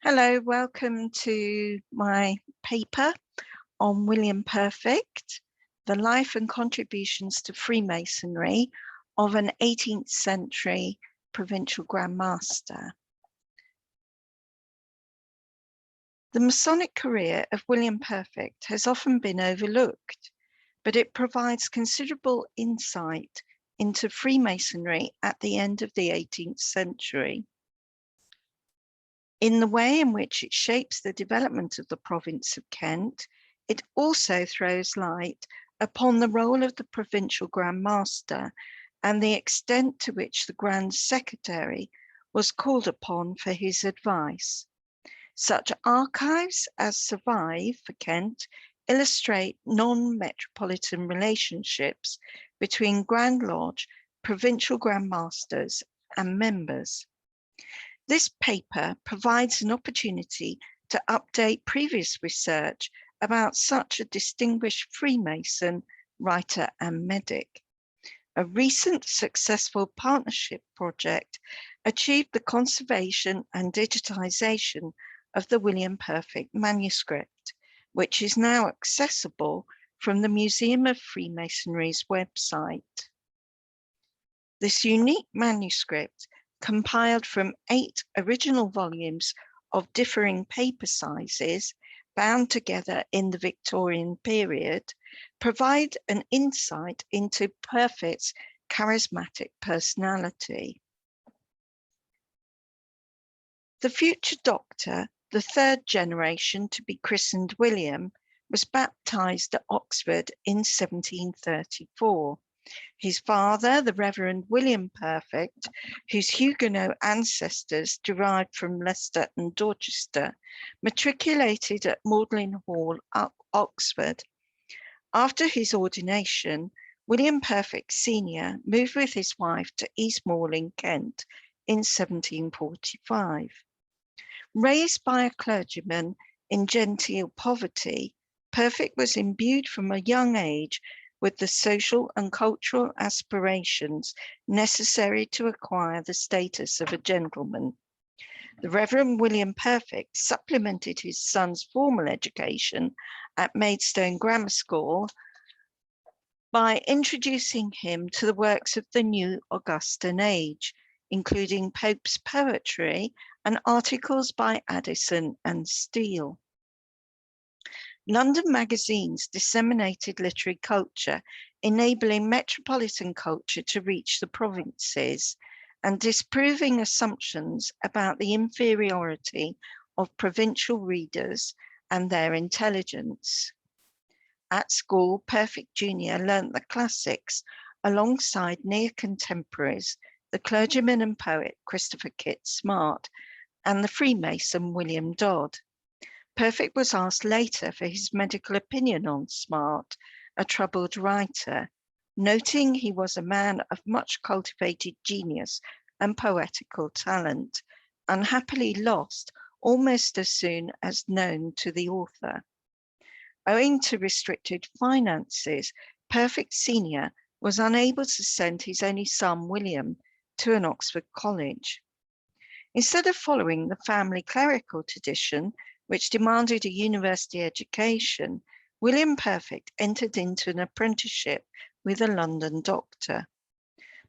Hello, welcome to my paper on William Perfect, the life and contributions to Freemasonry of an 18th century provincial Grand Master. The Masonic career of William Perfect has often been overlooked, but it provides considerable insight into Freemasonry at the end of the 18th century. In the way in which it shapes the development of the province of Kent, it also throws light upon the role of the provincial Grand Master and the extent to which the Grand Secretary was called upon for his advice. Such archives as survive for Kent illustrate non-metropolitan relationships between Grand Lodge, provincial Grand Masters, and members. This paper provides an opportunity to update previous research about such a distinguished Freemason, writer, and medic. A recent successful partnership project achieved the conservation and digitization of the William Perfect manuscript, which is now accessible from the Museum of Freemasonry's website. This unique manuscript, compiled from 8 original volumes of differing paper sizes, bound together in the Victorian period, provide an insight into Perfect's charismatic personality. The future doctor, the third generation to be christened William, was baptized at Oxford in 1734. His father, the Reverend William Perfect, whose Huguenot ancestors derived from Leicester and Dorchester, matriculated at Magdalen Hall, Oxford. After his ordination, William Perfect Sr. moved with his wife to Eastmoor in Kent in 1745. Raised by a clergyman in genteel poverty, Perfect was imbued from a young age with the social and cultural aspirations necessary to acquire the status of a gentleman. The Reverend William Perfect supplemented his son's formal education at Maidstone Grammar School by introducing him to the works of the new Augustan age, including Pope's poetry and articles by Addison and Steele. London magazines disseminated literary culture, enabling metropolitan culture to reach the provinces and disproving assumptions about the inferiority of provincial readers and their intelligence. At school, Perfect Jr. learnt the classics alongside near contemporaries, the clergyman and poet Christopher Kit Smart and the Freemason William Dodd. Perfect was asked later for his medical opinion on Smart, a troubled writer, noting he was a man of much cultivated genius and poetical talent, unhappily lost almost as soon as known to the author. Owing to restricted finances, Perfect Sr. was unable to send his only son, William, to an Oxford college. Instead of following the family clerical tradition, which demanded a university education, William Perfect entered into an apprenticeship with a London doctor.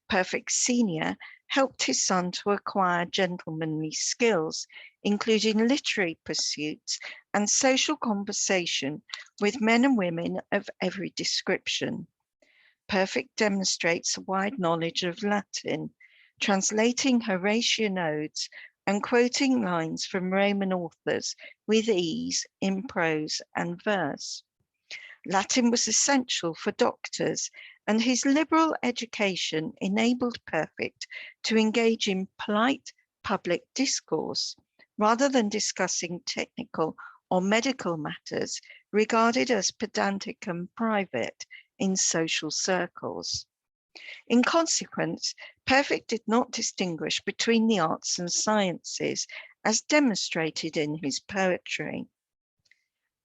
Perfect Sr. helped his son to acquire gentlemanly skills, including literary pursuits and social conversation with men and women of every description. Perfect demonstrates a wide knowledge of Latin, translating Horatian odes and quoting lines from Roman authors with ease in prose and verse. Latin was essential for doctors, and his liberal education enabled Perfect to engage in polite public discourse, rather than discussing technical or medical matters regarded as pedantic and private in social circles. In consequence, Perfect did not distinguish between the arts and sciences, as demonstrated in his poetry.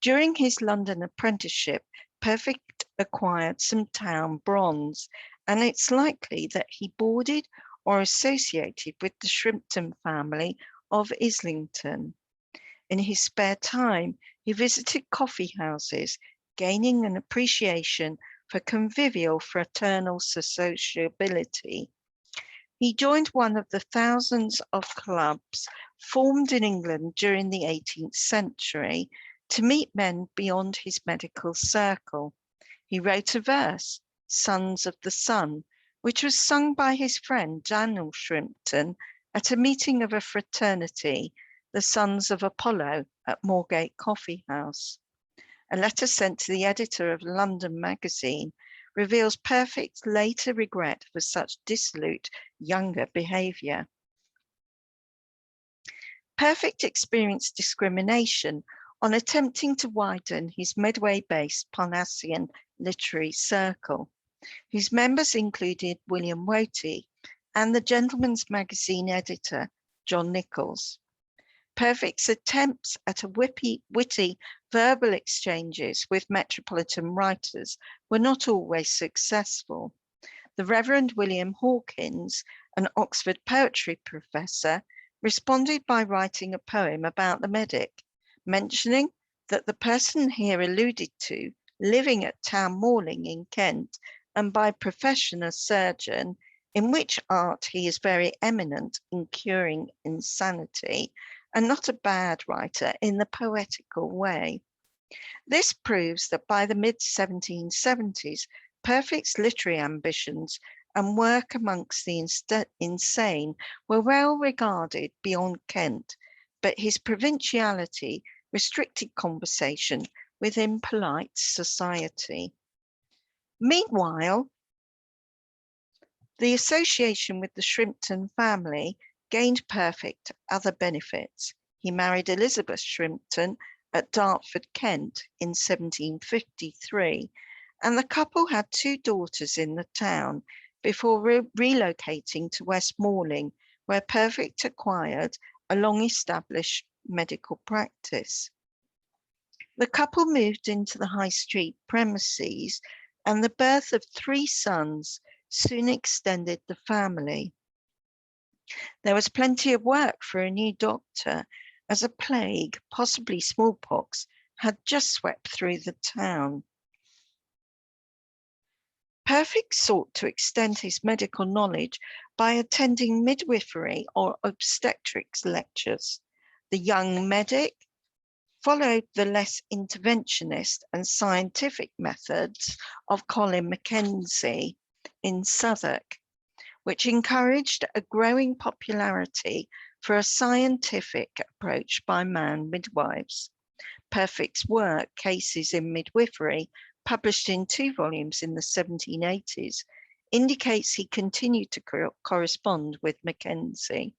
During his London apprenticeship, Perfect acquired some town bronze, and it's likely that he boarded or associated with the Shrimpton family of Islington. In his spare time, he visited coffee houses, gaining an appreciation for convivial fraternal sociability. He joined one of the thousands of clubs formed in England during the 18th century to meet men beyond his medical circle. He wrote a verse, Sons of the Sun, which was sung by his friend Daniel Shrimpton at a meeting of a fraternity, the Sons of Apollo, at Moorgate Coffee House. A letter sent to the editor of London Magazine reveals Perfect's later regret for such dissolute younger behaviour. Perfect experienced discrimination on attempting to widen his Medway-based Parnassian literary circle, whose members included William Wotey and the Gentleman's Magazine editor, John Nichols. Perfect's attempts at a witty verbal exchanges with metropolitan writers were not always successful. The Reverend William Hawkins, an Oxford poetry professor, responded by writing a poem about the medic, mentioning that the person here alluded to, living at Town Morling in Kent, and by profession a surgeon, in which art he is very eminent in curing insanity, and not a bad writer in the poetical way. This proves that by the mid-1770s, Perfect's literary ambitions and work amongst the insane were well regarded beyond Kent, but his provinciality restricted conversation within polite society. Meanwhile, the association with the Shrimpton family gained Perfect other benefits. He married Elizabeth Shrimpton at Dartford, Kent in 1753, and the couple had 2 daughters in the town before relocating to Westmoreland, where Perfect acquired a long-established medical practice. The couple moved into the High Street premises, and the birth of 3 sons soon extended the family. There was plenty of work for a new doctor, as a plague, possibly smallpox, had just swept through the town. Perfect sought to extend his medical knowledge by attending midwifery or obstetrics lectures. The young medic followed the less interventionist and scientific methods of Colin Mackenzie in Southwark, which encouraged a growing popularity for a scientific approach by man midwives. Perfect's work, Cases in Midwifery, published in 2 volumes in the 1780s, indicates he continued to correspond with Mackenzie.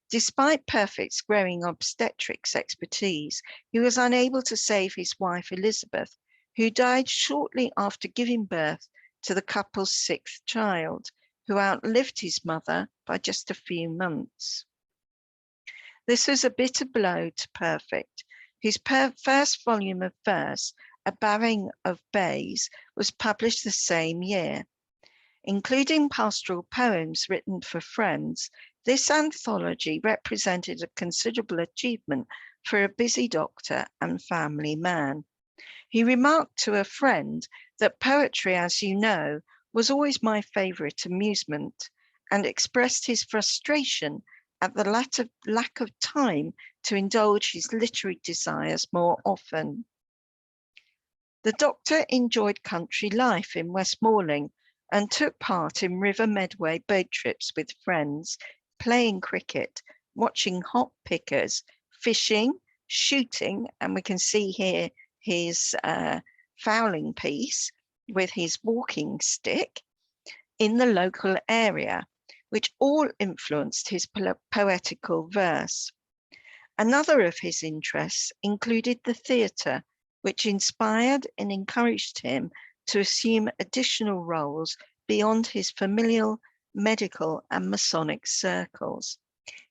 Despite Perfect's growing obstetrics expertise, he was unable to save his wife Elizabeth, who died shortly after giving birth to the couple's 6th child, who outlived his mother by just a few months. This was a bitter blow to Perfect, whose first volume of verse, A Barring of Bays, was published the same year. Including pastoral poems written for friends, this anthology represented a considerable achievement for a busy doctor and family man. He remarked to a friend that poetry, as you know, was always my favourite amusement, and expressed his frustration at the lack of time to indulge his literary desires more often. The doctor enjoyed country life in Westmoreland and took part in River Medway boat trips with friends, playing cricket, watching hop pickers, fishing, shooting, and we can see here his fowling piece with his walking stick in the local area, which all influenced his poetical verse. Another of his interests included the theatre, which inspired and encouraged him to assume additional roles beyond his familial, medical, and Masonic circles.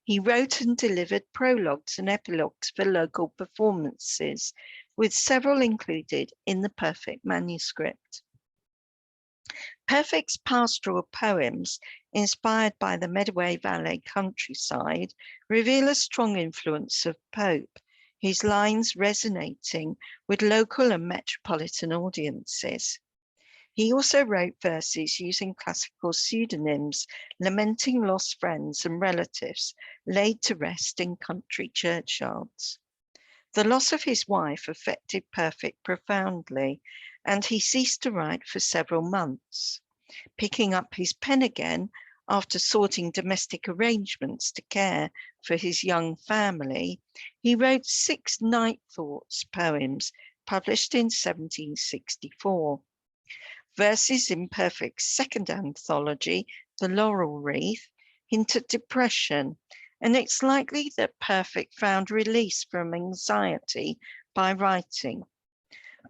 He wrote and delivered prologues and epilogues for local performances, with several included in the Perfect Manuscript. Perfect's pastoral poems, inspired by the Medway Valley countryside, reveal a strong influence of Pope, his lines resonating with local and metropolitan audiences. He also wrote verses using classical pseudonyms, lamenting lost friends and relatives laid to rest in country churchyards. The loss of his wife affected Perfect profoundly, and he ceased to write for several months. Picking up his pen again after sorting domestic arrangements to care for his young family, he wrote 6 Night Thoughts poems published in 1764. Verses in Perfect's second anthology, The Laurel Wreath, hint at depression, and it's likely that Perfect found release from anxiety by writing.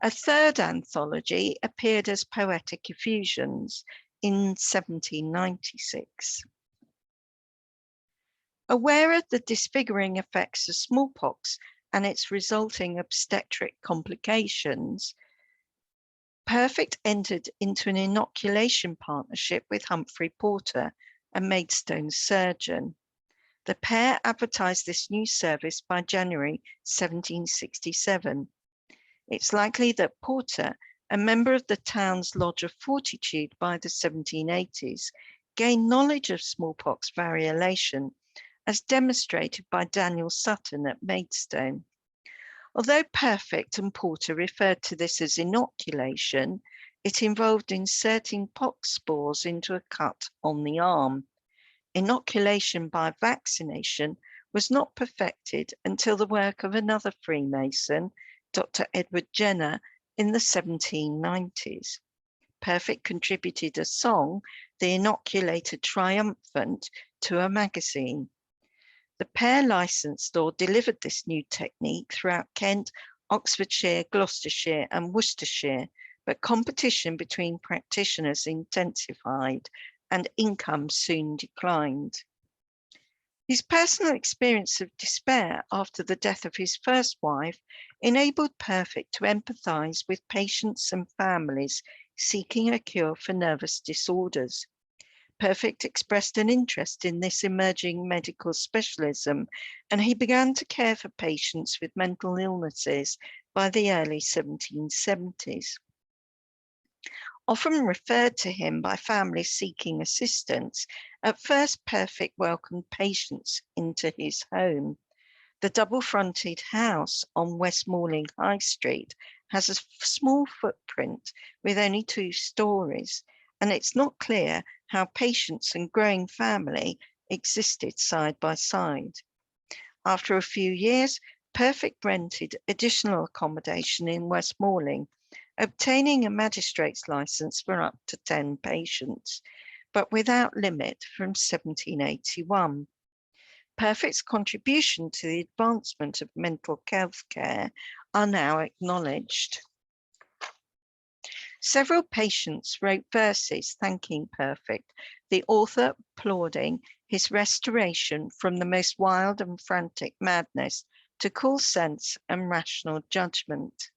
A third anthology appeared as Poetic Effusions in 1796. Aware of the disfiguring effects of smallpox and its resulting obstetric complications, Perfect entered into an inoculation partnership with Humphrey Porter, a Maidstone surgeon. The pair advertised this new service by January 1767. It's likely that Porter, a member of the town's Lodge of Fortitude by the 1780s, gained knowledge of smallpox vareolation, as demonstrated by Daniel Sutton at Maidstone. Although Perfect and Porter referred to this as inoculation, it involved inserting pox spores into a cut on the arm. Inoculation by vaccination was not perfected until the work of another Freemason, Dr. Edward Jenner, in the 1790s. Perfect contributed a song, The Inoculated Triumphant, to a magazine. The pair licensed or delivered this new technique throughout Kent, Oxfordshire, Gloucestershire, and Worcestershire, but competition between practitioners intensified and income soon declined. His personal experience of despair after the death of his first wife enabled Perfect to empathize with patients and families seeking a cure for nervous disorders. Perfect expressed an interest in this emerging medical specialism, and he began to care for patients with mental illnesses by the early 1770s. Often referred to him by families seeking assistance, at first Perfect welcomed patients into his home. The double-fronted house on West Malling High Street has a small footprint with only 2 stories, and it's not clear how patients and growing family existed side by side. After a few years, Perfect rented additional accommodation in West Malling, obtaining a magistrate's license for up to 10 patients, but without limit from 1781. Perfect's contribution to the advancement of mental health care are now acknowledged. Several patients wrote verses thanking Perfect, the author applauding his restoration from the most wild and frantic madness to cool sense and rational judgment.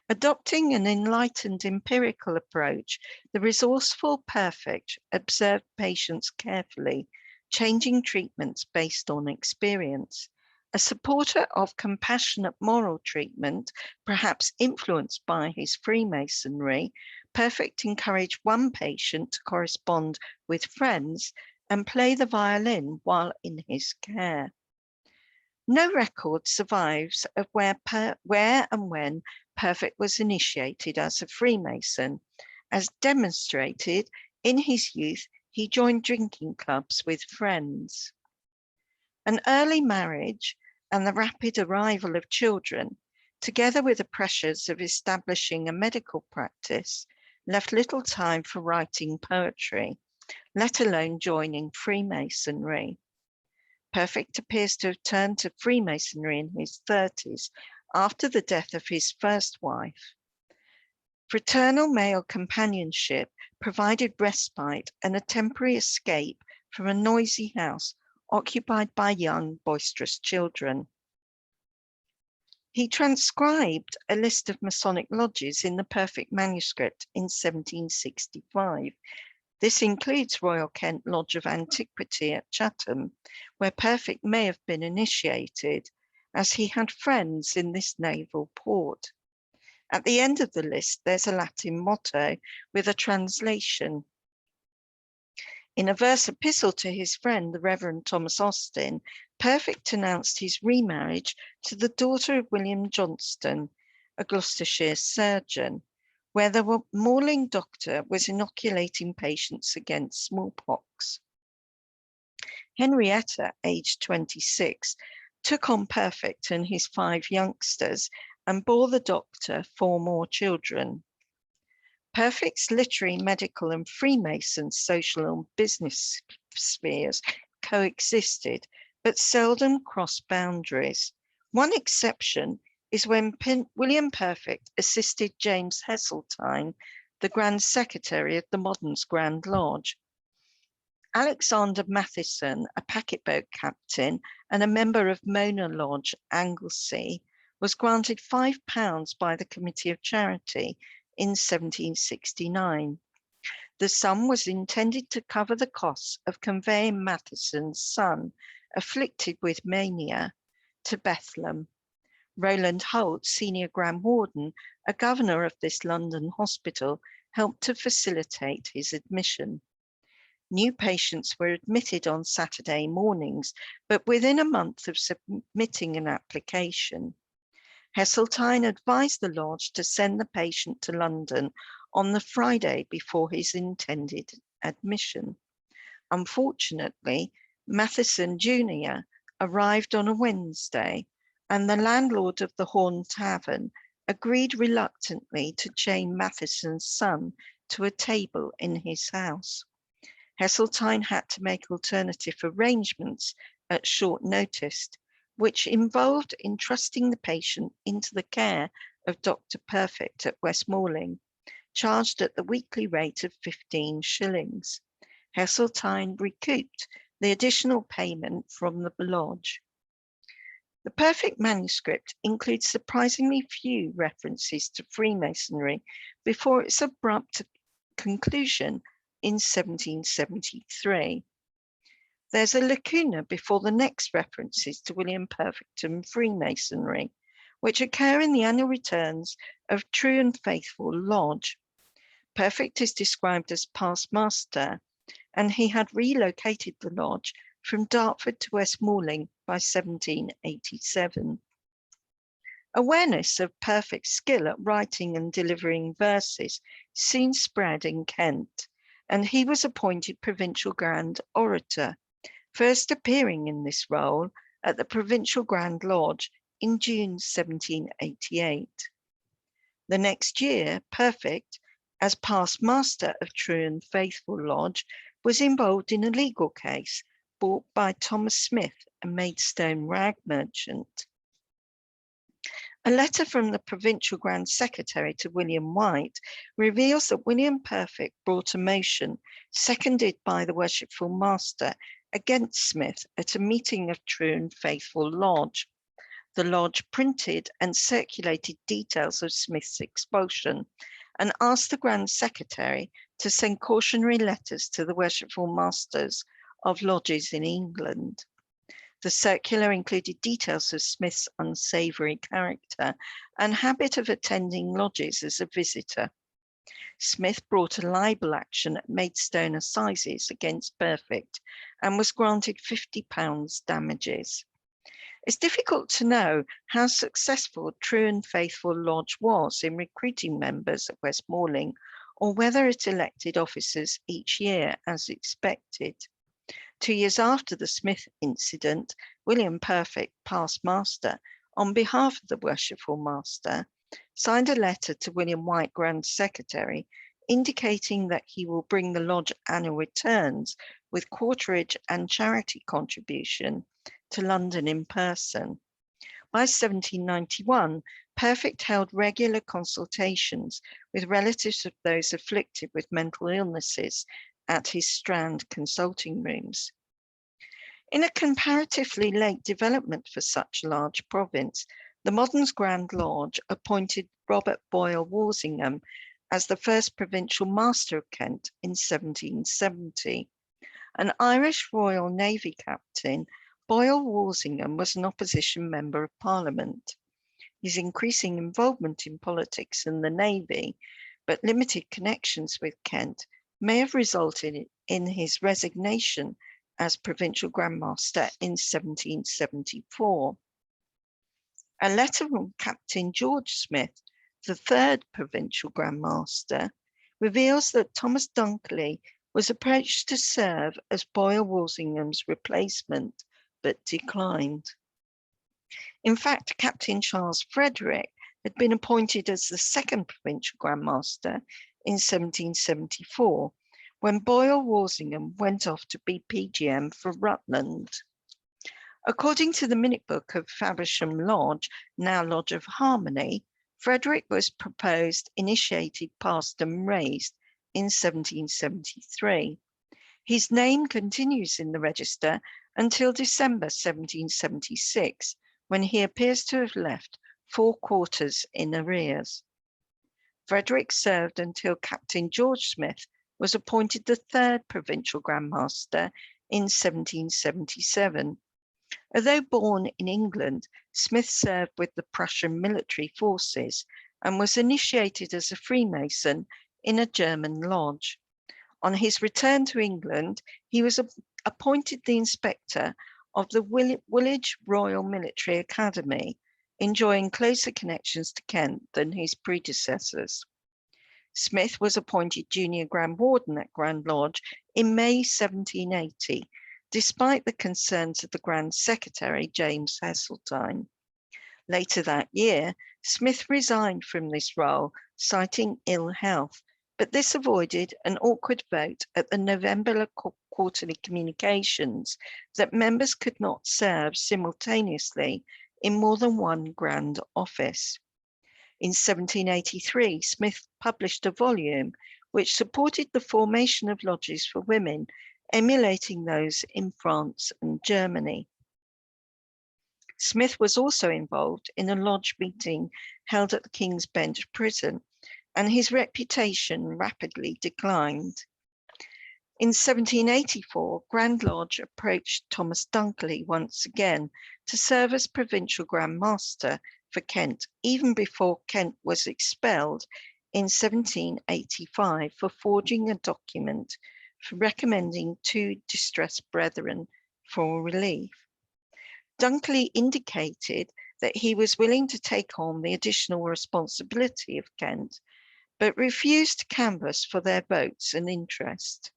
Adopting an enlightened empirical approach, the resourceful Perfect observed patients carefully, changing treatments based on experience. A supporter of compassionate moral treatment, perhaps influenced by his Freemasonry, Perfect encouraged one patient to correspond with friends and play the violin while in his care. No record survives of where and when Perfect was initiated as a Freemason. As demonstrated, in his youth, he joined drinking clubs with friends. An early marriage and the rapid arrival of children, together with the pressures of establishing a medical practice, left little time for writing poetry, let alone joining Freemasonry. Perfect appears to have turned to Freemasonry in his 30s after the death of his first wife. Fraternal male companionship provided respite and a temporary escape from a noisy house occupied by young, boisterous children. He transcribed a list of Masonic lodges in the Perfect Manuscript in 1765. This includes Royal Kent Lodge of Antiquity at Chatham, where Perfect may have been initiated, as he had friends in this naval port. At the end of the list, there's a Latin motto with a translation. In a verse epistle to his friend, the Reverend Thomas Austin, Perfect announced his remarriage to the daughter of William Johnston, a Gloucestershire surgeon, where the Malling doctor was inoculating patients against smallpox. Henrietta, aged 26, took on Perfect and his 5 youngsters and bore the doctor 4 more children. Perfect's literary, medical, and Freemason social and business spheres coexisted, but seldom crossed boundaries. One exception is when William Perfect assisted James Heseltine, the Grand Secretary of the Moderns Grand Lodge. Alexander Matheson, a packet boat captain and a member of Mona Lodge, Anglesey, was granted £5 by the Committee of Charity in 1769. The sum was intended to cover the costs of conveying Matheson's son, afflicted with mania, to Bethlehem. Rowland Holt, senior Grand Warden, a governor of this London hospital, helped to facilitate his admission. New patients were admitted on Saturday mornings, but within a month of submitting an application. Heseltine advised the lodge to send the patient to London on the Friday before his intended admission. Unfortunately, Matheson Jr. arrived on a Wednesday, and the landlord of the Horn Tavern agreed reluctantly to chain Matheson's son to a table in his house. Heseltine had to make alternative arrangements at short notice, which involved entrusting the patient into the care of Dr. Perfect at Westmoreland, charged at the weekly rate of 15 shillings. Heseltine recouped the additional payment from the lodge. The Perfect Manuscript includes surprisingly few references to Freemasonry before its abrupt conclusion in 1773. There's a lacuna before the next references to William Perfect and Freemasonry, which occur in the annual returns of True and Faithful Lodge. Perfect is described as past master, and he had relocated the lodge from Dartford to Westmoreland by 1787. Awareness of Perfect's skill at writing and delivering verses soon spread in Kent, and he was appointed Provincial Grand Orator, first appearing in this role at the Provincial Grand Lodge in June 1788. The next year, Perfect, as past master of True and Faithful Lodge, was involved in a legal case brought by Thomas Smith, a Maidstone rag merchant. A letter from the Provincial Grand Secretary to William White reveals that William Perfect brought a motion, seconded by the Worshipful Master, against Smith at a meeting of True and Faithful Lodge. The lodge printed and circulated details of Smith's expulsion and asked the Grand Secretary to send cautionary letters to the Worshipful Masters of lodges in England. The circular included details of Smith's unsavoury character and habit of attending lodges as a visitor. Smith brought a libel action at Maidstone Assizes against Perfect and was granted £50 damages. It's difficult to know how successful True and Faithful Lodge was in recruiting members at Westmoreland, or whether it elected officers each year as expected. 2 years after the Smith incident, William Perfect, past master, on behalf of the Worshipful Master, signed a letter to William White, Grand Secretary, indicating that he will bring the lodge annual returns with quarterage and charity contribution to London in person. By 1791, Perfect held regular consultations with relatives of those afflicted with mental illnesses at his Strand consulting rooms. In a comparatively late development for such a large province, the Moderns Grand Lodge appointed Robert Boyle Walsingham as the first Provincial Master of Kent in 1770. An Irish Royal Navy captain, Boyle Walsingham was an opposition member of Parliament. His increasing involvement in politics and the Navy, but limited connections with Kent, may have resulted in his resignation as Provincial Grand Master in 1774. A letter from Captain George Smith, the third Provincial Grand Master, reveals that Thomas Dunckerley was approached to serve as Boyle Walsingham's replacement, but declined. In fact, Captain Charles Frederick had been appointed as the second Provincial Grand Master in 1774, when Boyle Walsingham went off to be PGM for Rutland. According to the minute book of Faversham Lodge, now Lodge of Harmony, Frederick was proposed, initiated, passed and raised in 1773. His name continues in the register until December 1776, when he appears to have left 4 quarters in arrears. Frederick served until Captain George Smith was appointed the third Provincial Grand Master in 1777. Although born in England, Smith served with the Prussian military forces and was initiated as a Freemason in a German lodge. On his return to England, he was appointed the inspector of the Woolwich Royal Military Academy, enjoying closer connections to Kent than his predecessors. Smith was appointed Junior Grand Warden at Grand Lodge in May 1780, despite the concerns of the Grand Secretary, James Heseltine. Later that year, Smith resigned from this role, citing ill health, but this avoided an awkward vote at the November quarterly communications that members could not serve simultaneously in more than one grand office. In 1783, Smith published a volume which supported the formation of lodges for women, emulating those in France and Germany. Smith was also involved in a lodge meeting held at the King's Bench prison, and his reputation rapidly declined. In 1784, Grand Lodge approached Thomas Dunckerley once again to serve as Provincial Grand Master for Kent, even before Kent was expelled in 1785 for forging a document for recommending 2 distressed brethren for relief. Dunckerley indicated that he was willing to take on the additional responsibility of Kent, but refused to canvass for their votes and interest.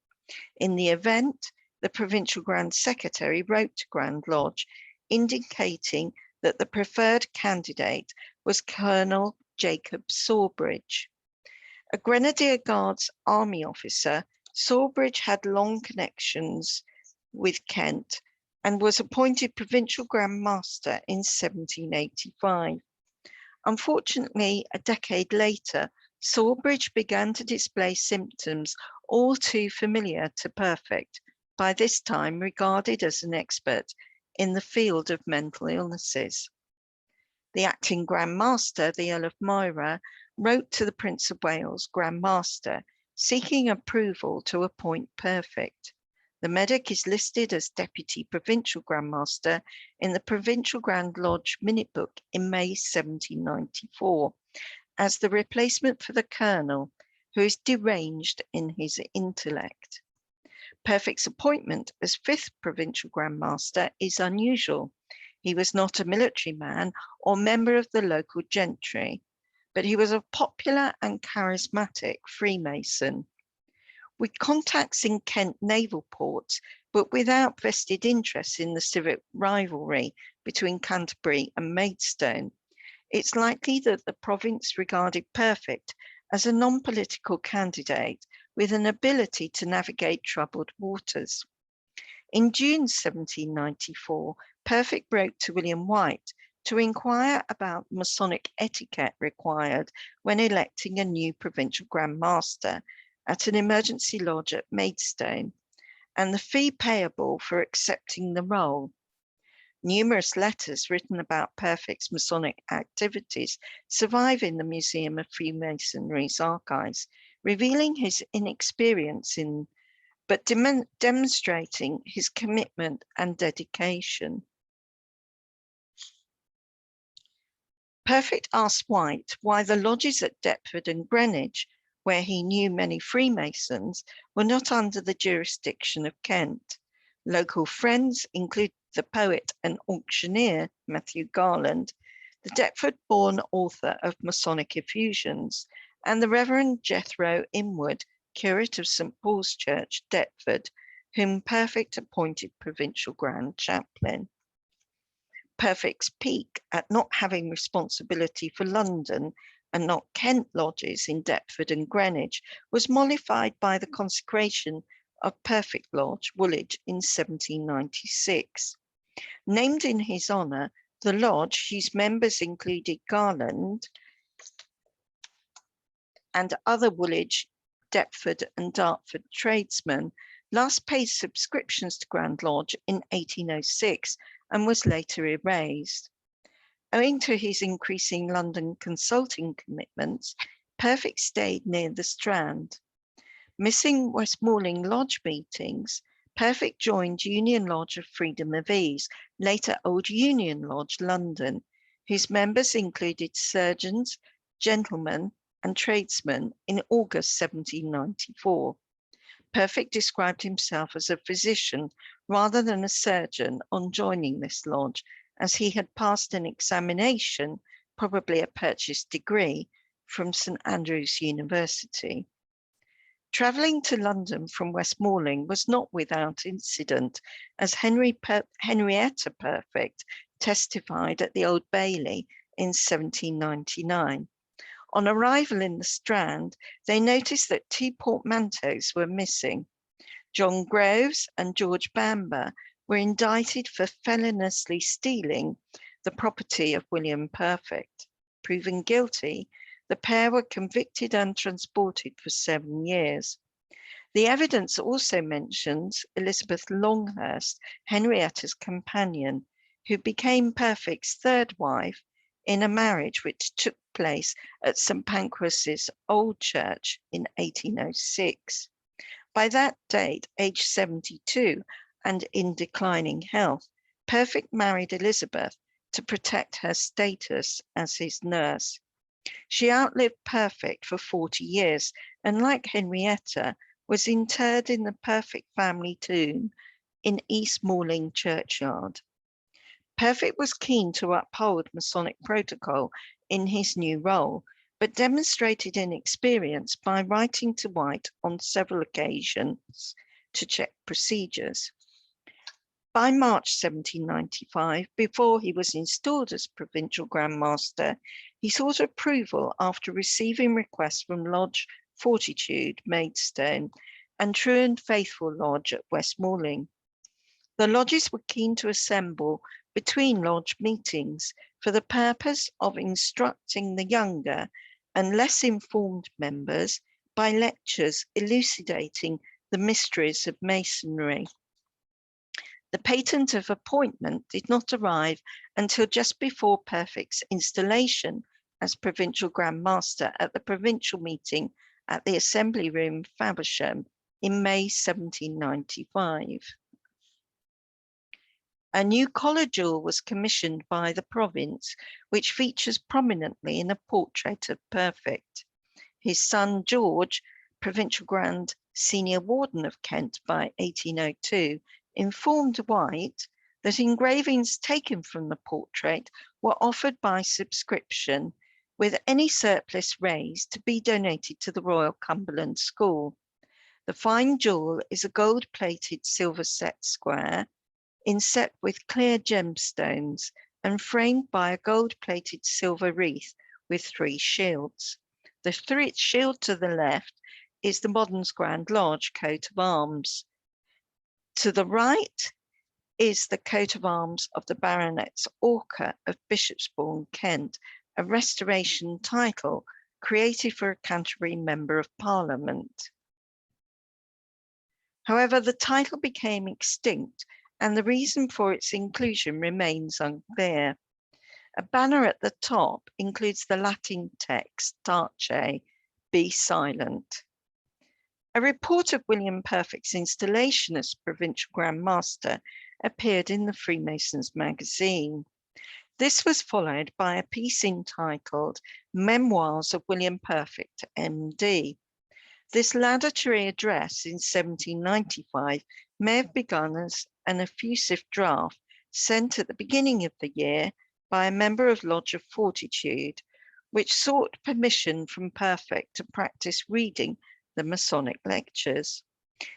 In the event, the Provincial Grand Secretary wrote to Grand Lodge indicating that the preferred candidate was Colonel Jacob Sawbridge. A Grenadier Guards Army officer, Sawbridge had long connections with Kent and was appointed Provincial Grand Master in 1785. Unfortunately, a decade later, Sawbridge began to display symptoms all too familiar to Perfect, by this time regarded as an expert in the field of mental illnesses. The acting Grand Master, the Earl of Moira, wrote to the Prince of Wales Grand Master, seeking approval to appoint Perfect. The medic is listed as Deputy Provincial Grand Master in the Provincial Grand Lodge Minute Book in May 1794, as the replacement for the Colonel, who is deranged in his intellect. Perfect's appointment as 5th Provincial Grand Master is unusual. He was not a military man or member of the local gentry, but he was a popular and charismatic Freemason. With contacts in Kent naval ports, but without vested interest in the civic rivalry between Canterbury and Maidstone, it's likely that the province regarded Perfect as a non-political candidate with an ability to navigate troubled waters. In June 1794, Perfect wrote to William White to inquire about Masonic etiquette required when electing a new Provincial Grand Master at an emergency lodge at Maidstone, and the fee payable for accepting the role. Numerous letters written about Perfect's Masonic activities survive in the Museum of Freemasonry's archives, revealing his inexperience in but demonstrating his commitment and dedication. Perfect asked White why the lodges at Deptford and Greenwich, where he knew many Freemasons, were not under the jurisdiction of Kent. Local friends include the poet and auctioneer Matthew Garland, the Deptford-born author of Masonic effusions, and the Reverend Jethro Inwood, curate of St. Paul's Church, Deptford, whom Perfect appointed Provincial Grand Chaplain. Perfect's pique at not having responsibility for London and not Kent lodges in Deptford and Greenwich was mollified by the consecration of Perfect Lodge, Woolwich, in 1796. Named in his honour, the lodge, whose members included Garland and other Woolwich, Deptford and Dartford tradesmen, last paid subscriptions to Grand Lodge in 1806 and was later erased. Owing to his increasing London consulting commitments, Perfect stayed near the Strand. Missing Westmoreland Lodge meetings, Perfect joined Union Lodge of Freedom of Ease, later Old Union Lodge, London, whose members included surgeons, gentlemen, and tradesmen in August 1794. Perfect described himself as a physician rather than a surgeon on joining this lodge, as he had passed an examination, probably a purchased degree, from St Andrews University. Travelling to London from Westmoreland was not without incident, as Henrietta Perfect testified at the Old Bailey in 1799. On arrival in the Strand, they noticed that 2 portmanteaus were missing. John Groves and George Bamber were indicted for feloniously stealing the property of William Perfect. Proven guilty, the pair were convicted and transported for 7 years. The evidence also mentions Elizabeth Longhurst, Henrietta's companion, who became Perfect's 3rd wife in a marriage which took place at St Pancras' Old Church in 1806. By that date, aged 72 and in declining health, Perfect married Elizabeth to protect her status as his nurse. She outlived Perfect for 40 years and, like Henrietta, was interred in the Perfect family tomb in East Malling Churchyard. Perfect was keen to uphold Masonic protocol in his new role, but demonstrated inexperience by writing to White on several occasions to check procedures. By March 1795, before he was installed as Provincial Grand Master, he sought approval after receiving requests from Lodge Fortitude, Maidstone, and True and Faithful Lodge at Westmoreland. The lodges were keen to assemble between lodge meetings for the purpose of instructing the younger and less informed members by lectures elucidating the mysteries of Masonry. The patent of appointment did not arrive until just before Perfect's installation as Provincial Grand Master at the provincial meeting at the Assembly Room, Faversham, in May 1795. A new collar jewel was commissioned by the province, which features prominently in a portrait of Perfect. His son George, Provincial Grand Senior Warden of Kent by 1802, informed White that engravings taken from the portrait were offered by subscription, with any surplus raised to be donated to the Royal Cumberland School. The fine jewel is a gold-plated silver set square, inset with clear gemstones and framed by a gold-plated silver wreath with 3 shields. The 3rd shield to the left is the modern Grand Lodge coat of arms. To the right is the coat of arms of the Baronets Orca of Bishopsbourne, Kent, a restoration title created for a Canterbury Member of Parliament. However, the title became extinct and the reason for its inclusion remains unclear. A banner at the top includes the Latin text, Tace, be silent. A report of William Perfect's installation as Provincial Grand Master appeared in the Freemasons Magazine. This was followed by a piece entitled Memoirs of William Perfect, MD. This laudatory address in 1795 may have begun as an effusive draft sent at the beginning of the year by a member of Lodge of Fortitude, which sought permission from Perfect to practice reading the Masonic lectures.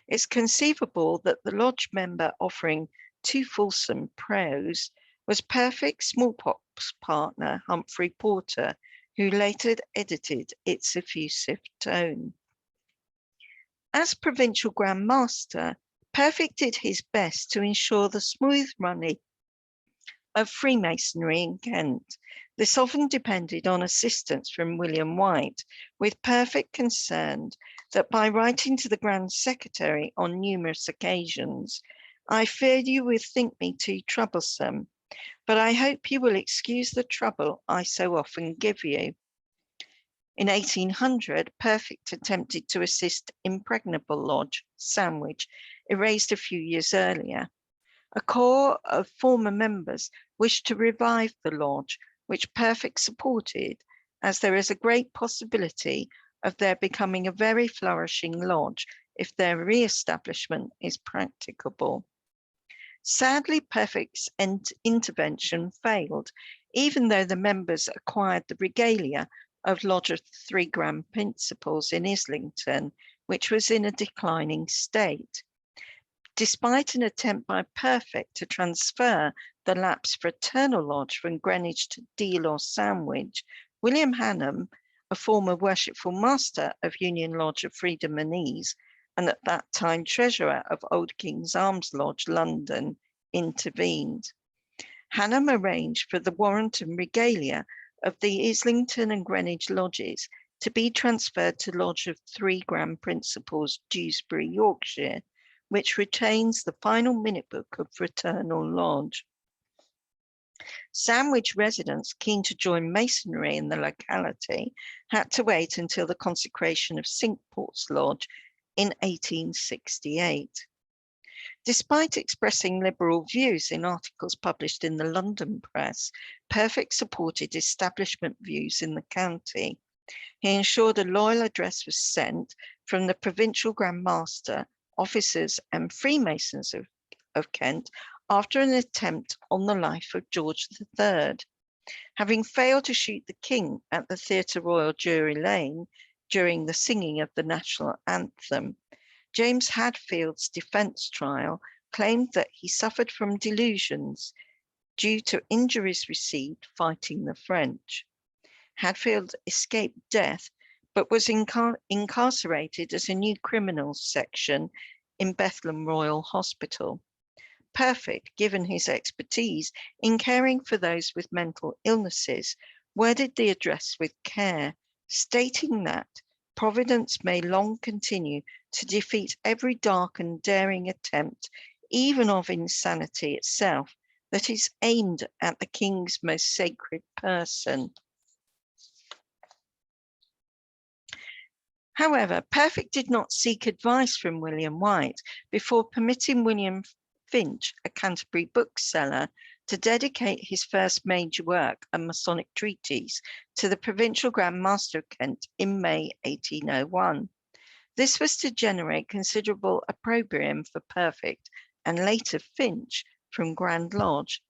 It's conceivable that the Lodge member offering too fulsome prose was Perfect's smallpox partner, Humphrey Porter, who later edited its effusive tone. As Provincial Grand Master, Perfect did his best to ensure the smooth running of Freemasonry in Kent. This often depended on assistance from William White, with Perfect concerned that by writing to the Grand Secretary on numerous occasions, I fear you will think me too troublesome, but I hope you will excuse the trouble I so often give you. In 1800, Perfect attempted to assist Impregnable Lodge, Sandwich, erased a few years earlier. A corps of former members wished to revive the lodge, which Perfect supported, as there is a great possibility of their becoming a very flourishing lodge if their re-establishment is practicable. Sadly, Perfect's intervention failed, even though the members acquired the regalia of Lodge of 3 Grand Principles in Islington, which was in a declining state. Despite an attempt by Perfect to transfer the lapsed Fraternal Lodge from Greenwich to Deal or Sandwich, William Hannam, a former worshipful master of Union Lodge of Freedom and Ease, and at that time treasurer of Old King's Arms Lodge, London, intervened. Hannam arranged for the warrant and regalia of the Islington and Greenwich lodges to be transferred to Lodge of 3 Grand Principles, Dewsbury, Yorkshire, which retains the final minute book of Fraternal Lodge. Sandwich residents keen to join Masonry in the locality had to wait until the consecration of Cinque Port's Lodge in 1868. Despite expressing liberal views in articles published in the London press, Perfect supported establishment views in the county. He ensured a loyal address was sent from the Provincial Grand Master, officers and Freemasons of Kent after an attempt on the life of George III. Having failed to shoot the King at the Theatre Royal Drury Lane during the singing of the national anthem, James Hadfield's defence trial claimed that he suffered from delusions due to injuries received fighting the French. Hadfield escaped death, but was incarcerated as a new criminals section in Bethlehem Royal Hospital. Perfect, given his expertise in caring for those with mental illnesses, worded the address with care, stating that Providence may long continue to defeat every dark and daring attempt, even of insanity itself, that is aimed at the King's most sacred person. However, Perfect did not seek advice from William White before permitting William Finch, a Canterbury bookseller, to dedicate his first major work, a Masonic treatise, to the Provincial Grand Master of Kent in May 1801. This was to generate considerable opprobrium for Perfect and later Finch from Grand Lodge.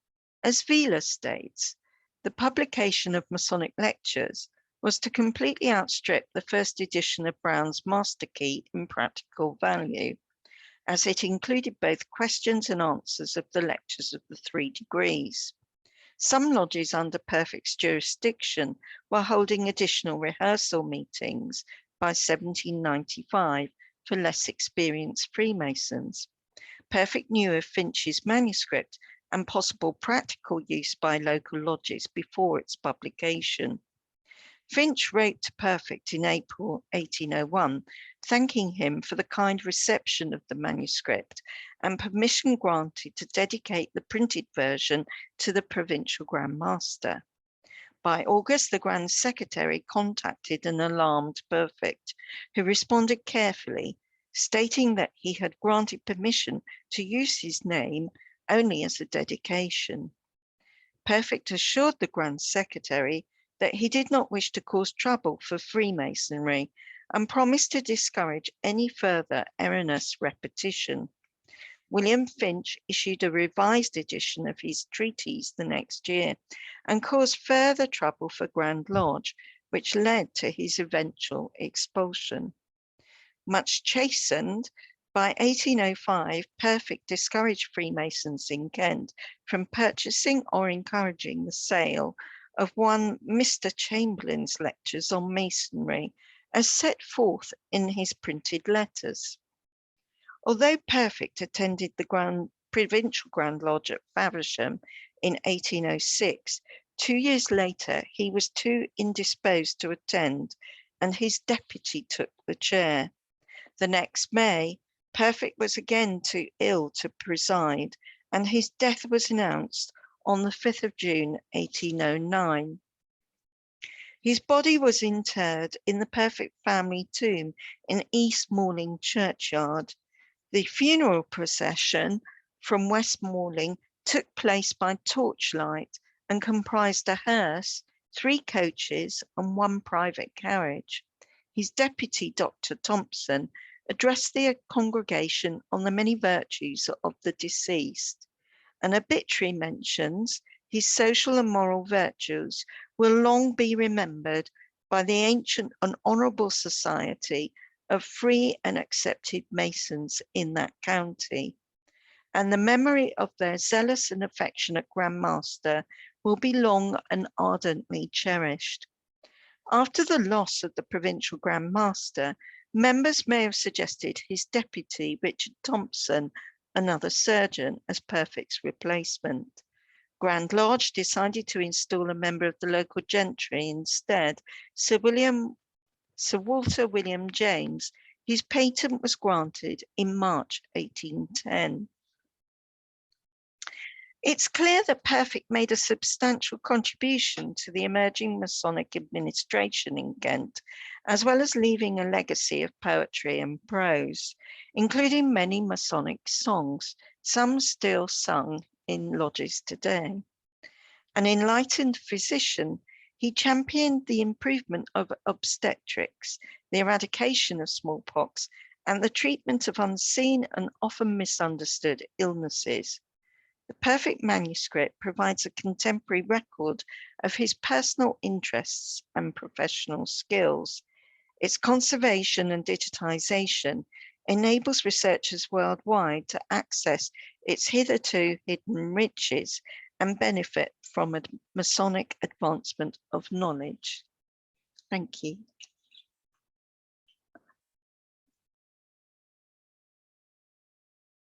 As Vila states, the publication of Masonic lectures was to completely outstrip the first edition of Brown's Master Key in practical value, as it included both questions and answers of the lectures of the 3 degrees. Some lodges under Perfect's jurisdiction were holding additional rehearsal meetings by 1795 for less experienced Freemasons. Perfect knew of Finch's manuscript and possible practical use by local lodges before its publication. Finch wrote to Perfect in April 1801, thanking him for the kind reception of the manuscript and permission granted to dedicate the printed version to the Provincial Grand Master. By August, the Grand Secretary contacted an alarmed Perfect, who responded carefully stating that he had granted permission to use his name only as a dedication. Perfect assured the Grand Secretary that he did not wish to cause trouble for Freemasonry and promised to discourage any further erroneous repetition. William Finch issued a revised edition of his treatise the next year and caused further trouble for Grand Lodge, which led to his eventual expulsion. Much chastened, by 1805, Perfect discouraged Freemasons in Kent from purchasing or encouraging the sale of one Mr. Chamberlain's lectures on Masonry, as set forth in his printed letters. Although Perfect attended the Provincial Grand Lodge at Faversham in 1806, 2 years later he was too indisposed to attend, and his deputy took the chair. The next May, Perfect was again too ill to preside, and his death was announced on the 5th of June, 1809. His body was interred in the Perfect family tomb in East Malling churchyard. The funeral procession from West Malling took place by torchlight and comprised a hearse, 3 coaches, and 1 private carriage. His deputy, Dr. Thompson, addressed the congregation on the many virtues of the deceased. An obituary mentions his social and moral virtues will long be remembered by the ancient and honourable society of free and accepted Masons in that county, and the memory of their zealous and affectionate Grand Master will be long and ardently cherished. After the loss of the Provincial Grand Master, members may have suggested his deputy, Richard Thompson, another surgeon, as Perfect's replacement. Grand Lodge decided to install a member of the local gentry instead, Sir Walter William James. His patent was granted in March 1810. It's clear that Perfect made a substantial contribution to the emerging Masonic administration in Ghent, as well as leaving a legacy of poetry and prose, including many Masonic songs, some still sung in lodges today. An enlightened physician, he championed the improvement of obstetrics, the eradication of smallpox, and the treatment of unseen and often misunderstood illnesses. The Perfect Manuscript provides a contemporary record of his personal interests and professional skills. Its conservation and digitization enables researchers worldwide to access its hitherto hidden riches and benefit from a Masonic advancement of knowledge. Thank you.